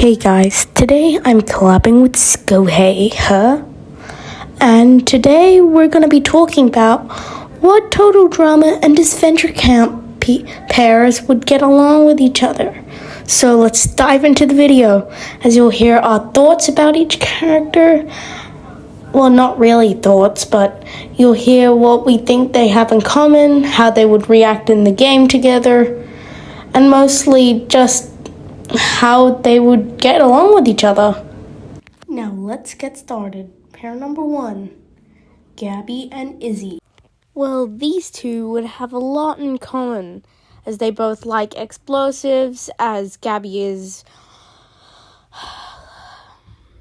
Hey guys, today I'm collabing with Skohei, and today we're going to be talking about what Total Drama and Disventure Camp pairs would get along with each other. So let's dive into the video, as you'll hear our thoughts about each character. Well, not really thoughts, but you'll hear what we think they have in common, how they would react in the game together, and mostly just how they would get along with each other. Now let's get started. Pair number 1, Gabby and Izzy. Well, these two would have a lot in common, as they both like explosives, as Gabby is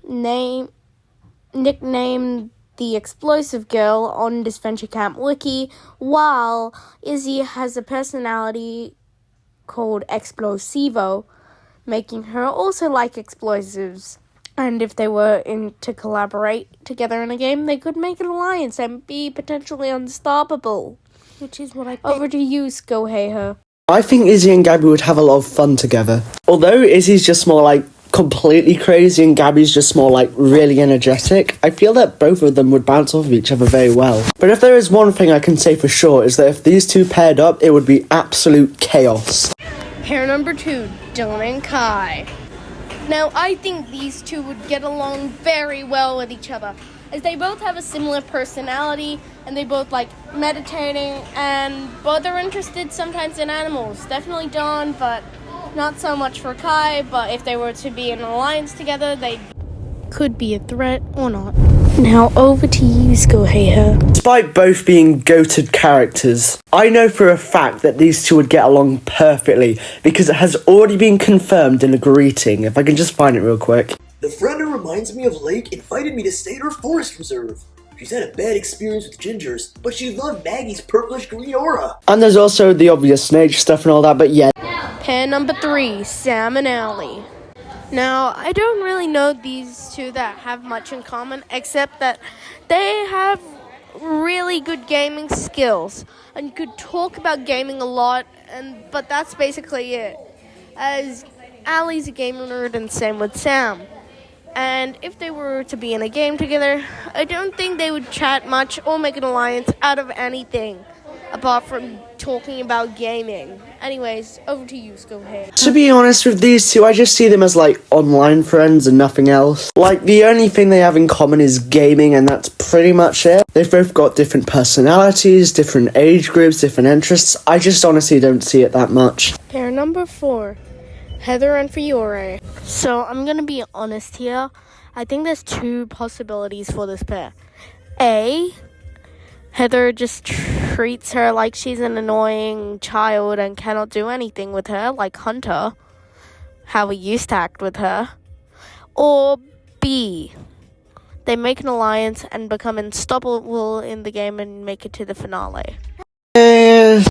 nicknamed the Explosive Girl on Disventure Camp Wiki, while Izzy has a personality called Explosivo, making her also like explosives. And if they were to collaborate together in a game, they could make an alliance and be potentially unstoppable. Which is what I think. Over to you, Skohei. I think Izzy and Gabby would have a lot of fun together. Although Izzy's just more like completely crazy and Gabby's just more like really energetic, I feel that both of them would bounce off of each other very well. But if there is one thing I can say for sure, is that if these two paired up, it would be absolute chaos. Pair number 2, Dylan and Kai. Now, I think these two would get along very well with each other, as they both have a similar personality, and they both like meditating, and both are interested sometimes in animals. Definitely Dawn, but not so much for Kai. But if they were to be in an alliance together, they could be a threat or not. Now over to you, Skohei. Despite both being goated characters, I know for a fact that these two would get along perfectly, because it has already been confirmed in a greeting. If I can just find it real quick. The friend who reminds me of Lake invited me to stay at her forest reserve. She's had a bad experience with gingers, but she loved Maggie's purplish green aura. And there's also the obvious snake stuff and all that, but yeah. Pair number 3, Sam and Allie. Now, I don't really know these two that have much in common, except that they have really good gaming skills and could talk about gaming a lot, but that's basically it, as Allie's a gamer nerd and same with Sam. And if they were to be in a game together, I don't think they would chat much or make an alliance out of anything, apart from talking about gaming. Anyways, over to you, Skohei. To be honest with these two, I just see them as like online friends and nothing else. Like, the only thing they have in common is gaming, and that's pretty much it. They've both got different personalities, different age groups, different interests. I just honestly don't see it that much. Pair number 4, Heather and Fiore. So I'm gonna be honest here. I think there's 2 possibilities for this pair. A, Heather just treats her like she's an annoying child and cannot do anything with her, like Hunter, how he used to act with her. Or B, they make an alliance and become unstoppable in the game and make it to the finale.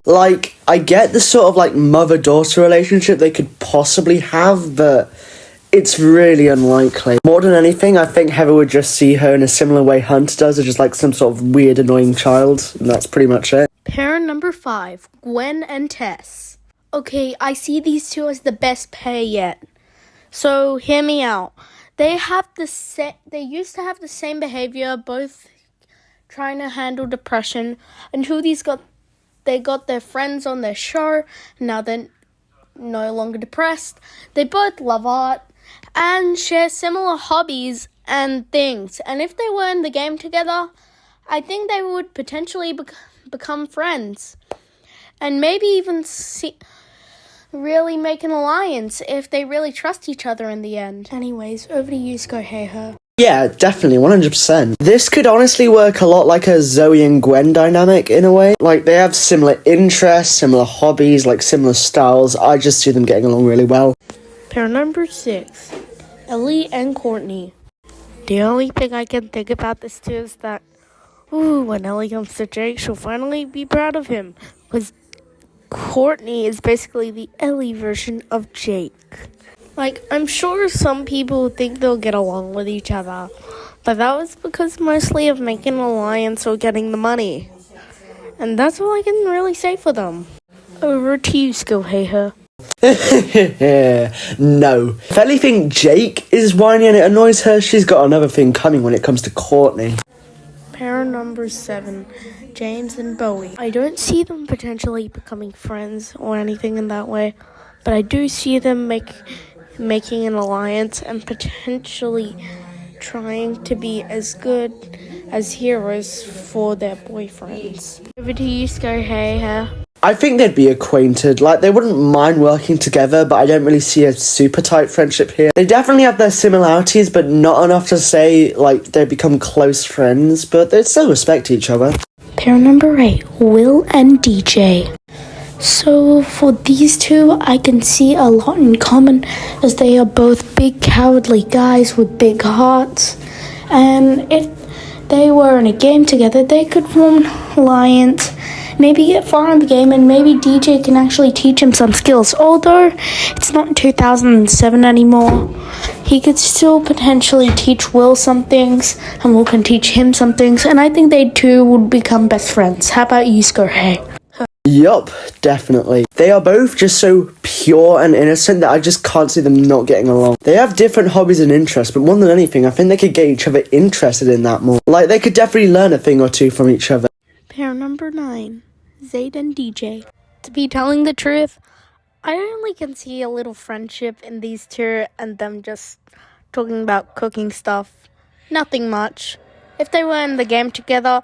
Like, I get the sort of like mother-daughter relationship they could possibly have, but it's really unlikely. More than anything, I think Heather would just see her in a similar way Hunter does, as just like some sort of weird, annoying child, and that's pretty much it. Pair number 5, Gwen and Tess. Okay, I see these two as the best pair yet. So hear me out. They used to have the same behavior, both trying to handle depression, until they got their friends on their show. Now they're no longer depressed. They both love art and share similar hobbies and things. And if they were in the game together, I think they would potentially become friends. And maybe even really make an alliance if they really trust each other in the end. Anyways, over to you, Skohei. Yeah, definitely, 100%. This could honestly work a lot like a Zoe and Gwen dynamic in a way. Like, they have similar interests, similar hobbies, like similar styles. I just see them getting along really well. Pair number 6, Ellie and Courtney. The only thing I can think about this too is that, when Ellie comes to Jake, she'll finally be proud of him. Because Courtney is basically the Ellie version of Jake. Like, I'm sure some people think they'll get along with each other, but that was because mostly of making an alliance or getting the money. And that's all I can really say for them. Over to you, Skohei. No. If anything, Jake is whiny and it annoys her, she's got another thing coming when it comes to Courtney. Pair number 7, James and Bowie. I don't see them potentially becoming friends or anything in that way, but I do see them making an alliance and potentially trying to be as good as heroes for their boyfriends. Over to you, Skohei. I think they'd be acquainted. Like, they wouldn't mind working together, but I don't really see a super tight friendship here. They definitely have their similarities, but not enough to say, like, they become close friends, but they'd still respect each other. Pair number 8, Will and DJ. So, for these two, I can see a lot in common, as they are both big, cowardly guys with big hearts. And if they were in a game together, they could form an alliance, maybe get far in the game, and maybe DJ can actually teach him some skills. Although it's not 2007 anymore, he could still potentially teach Will some things, and Will can teach him some things, and I think they two would become best friends. How about you, Skohei? Yup, definitely. They are both just so pure and innocent that I just can't see them not getting along. They have different hobbies and interests, but more than anything, I think they could get each other interested in that more. Like, they could definitely learn a thing or two from each other. Pair number 9, Zayd and DJ. To be telling the truth, I only can see a little friendship in these two and them just talking about cooking stuff. Nothing much. If they were in the game together,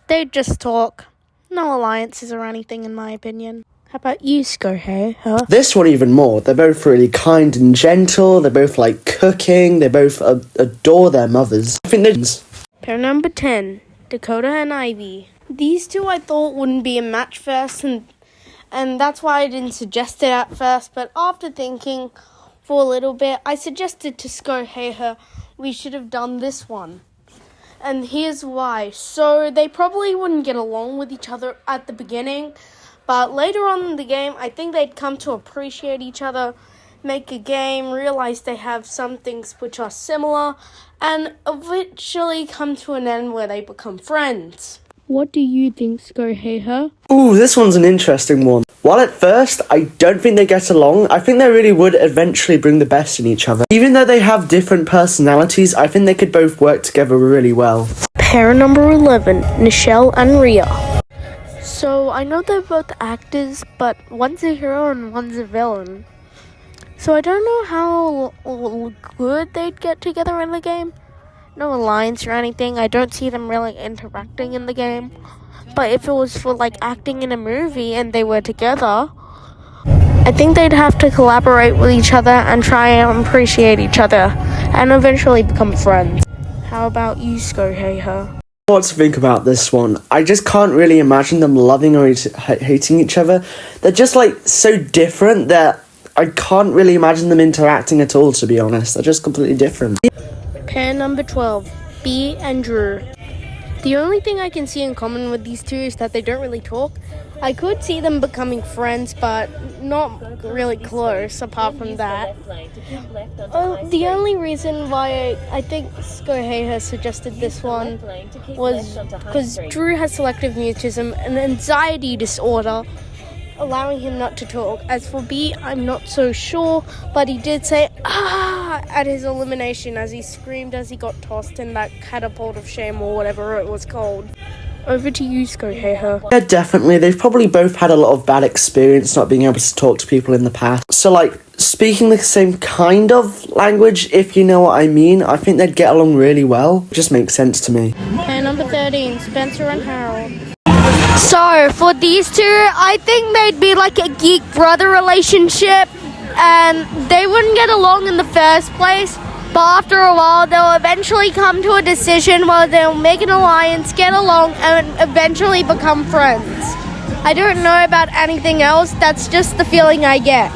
they'd just talk. No alliances or anything, in my opinion. How about you, Skohei? This one even more. They're both really kind and gentle. They both like cooking. They both adore their mothers. I think they're... Pair number 10, Dakota and Ivy. These two I thought wouldn't be a match first, and that's why I didn't suggest it at first. But after thinking for a little bit, I suggested to Skohei we should have done this one. And here's why. So they probably wouldn't get along with each other at the beginning, but later on in the game, I think they'd come to appreciate each other, make a game, realize they have some things which are similar, and eventually come to an end where they become friends. What do you think, Skohei? Ooh, this one's an interesting one. While at first, I don't think they get along, I think they really would eventually bring the best in each other. Even though they have different personalities, I think they could both work together really well. Pair number 11, Nichelle and Rhea. So, I know they're both actors, but one's a hero and one's a villain. So I don't know how good they'd get together in the game. No alliance or anything. I don't see them really interacting in the game. But if it was for like acting in a movie and they were together, I think they'd have to collaborate with each other and try and appreciate each other and eventually become friends. How about you, Skohei? What to think about this one? I just can't really imagine them loving or hating each other. They're just like so different that I can't really imagine them interacting at all, to be honest. They're just completely different. Pair number 12, B and Drew. The only thing I can see in common with these two is that they don't really talk. I could see them becoming friends, but not really close apart from that. The only reason why I think Skohei has suggested this one was because Drew has selective mutism, an anxiety disorder, allowing him not to talk. As for B, I'm not so sure, but he did say "ah" at his elimination as he screamed as he got tossed in that catapult of shame or whatever it was called. Over to you, Skohei. Yeah, definitely. They've probably both had a lot of bad experience not being able to talk to people in the past. So, like, speaking the same kind of language, if you know what I mean, I think they'd get along really well. It just makes sense to me. And number 13, Spencer and Harold. So, for these two, I think they'd be like a geek-brother relationship, and they wouldn't get along in the first place, but after a while, they'll eventually come to a decision where they'll make an alliance, get along, and eventually become friends. I don't know about anything else, that's just the feeling I get.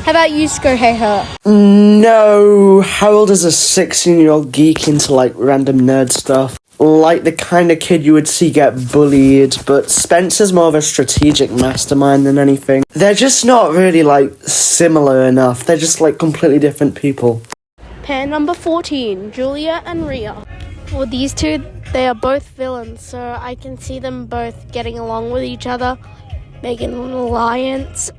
How about you, Skohei? No, Harold is a 16-year-old geek into, like, random nerd stuff. Like the kind of kid you would see get bullied, but Spencer's more of a strategic mastermind than anything. They're just not really, like, similar enough. They're just, like, completely different people. Pair number 14, Julia and Rhea. For these two, they are both villains, so I can see them both getting along with each other, making an alliance,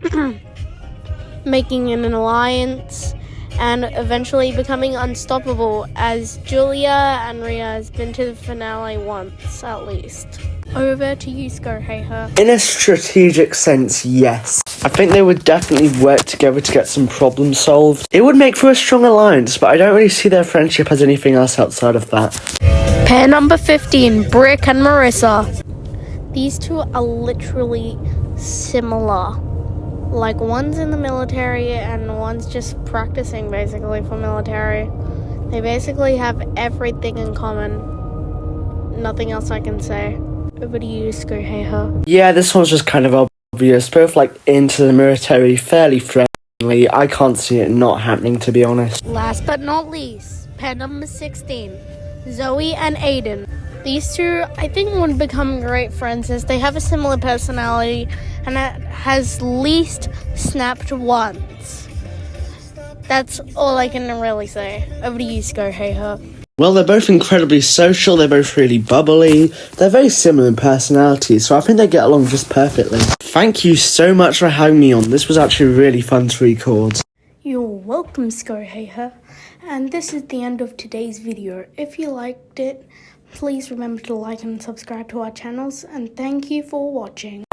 making an alliance, and eventually becoming unstoppable, as Julia and Ria has been to the finale once, at least. Over to you, Skoheha. In a strategic sense, yes. I think they would definitely work together to get some problems solved. It would make for a strong alliance, but I don't really see their friendship as anything else outside of that. Pair number 15, Brick and Marissa. These two are literally similar. Like, one's in the military and one's just practicing basically for military. They basically have everything in common. Nothing else I can say. Over to you, Skoheha. Yeah, this one's just kind of obvious. Both, like, into the military, fairly friendly. I can't see it not happening, to be honest. Last but not least, pair number 16, Zoe and Aiden. These two, I think, would become great friends as they have a similar personality and it has least snapped once. That's all I can really say. Over to you, Skoheha. Well, they're both incredibly social, they're both really bubbly, they're very similar in personality, so I think they get along just perfectly. Thank you so much for having me on. This was actually really fun to record. You're welcome, Skoheha. And this is the end of today's video. If you liked it, please remember to like and subscribe to our channels, and thank you for watching.